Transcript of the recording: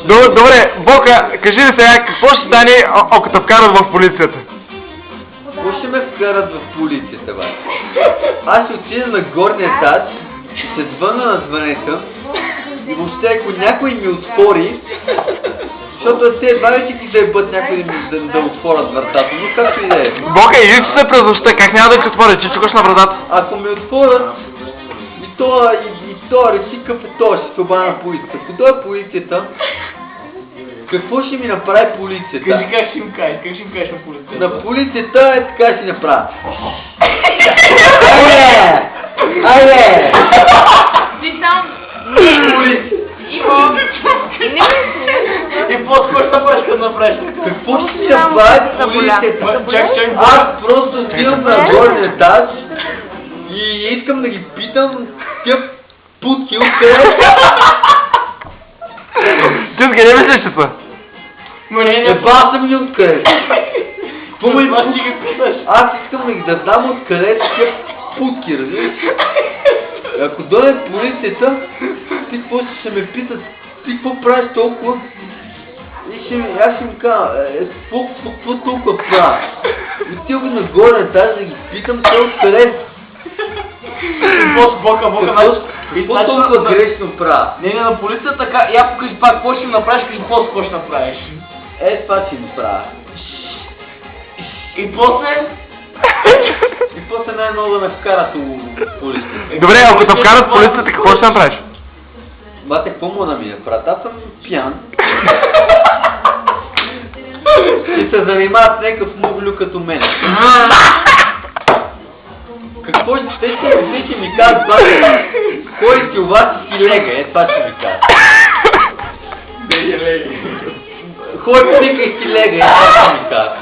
Добре, Бока, кажи ли сега, какво ще стане, ако те вкарат в полицията? Какво ще ме вкарат в полицията, бе? Аз ще отида на горния етаж, ще звънна на звънета и въобще ако някой ми отвори, защото те едва ли ще ги заебат някой да отворят вратата, но както и да е. Бока, иди се през нощта, как няма да ти отворя, че чукаш на вратата? Ако ми отворят, и то реши какъв е то, ще се обада на полицията. Ако дойде полицията, какво ще ми направи полицията? Кажи как ще им кажеш, на полицията? На полицията е така ще направя. Айде! Айде! Ти там... Полиция! И по-скоро ще направиш, като направиш така. Какво ще ми направи полицията? Чак. Аз просто отивам на горния етаж и искам да ги питам тия путки откъде. Ти откъде мислиш, че са? Еба съм ги откъде. Какво ме Това ще ги питаш. Аз искам да ги да знам откъде са тия путки, разбираш? Ако дойде полицията, ти какво ще ме питат? Ти какво правиш толкова? И аз ще ми кажа, какво толкова правя? Отивам на горен етаж да ги питам те откъде. Какво толкова грешно правя? Не, на полицията така, я покажи пак, какво ще им направиш, кажи какво ще направиш. Това ще ми правя. И после? И после най-много да ме вкарат у полицията. Добре, ако те вкарат в полицията, какво ще направиш? Бате, какво му да ми направят? Аз съм пиян. И се занимават с някакъв муглю като мен. Какво ще ми кажат, бате? Кой ти обаче си лега? Това ще ми кажат. Не е лега. Хой пика и си лега, това ще ми кажат.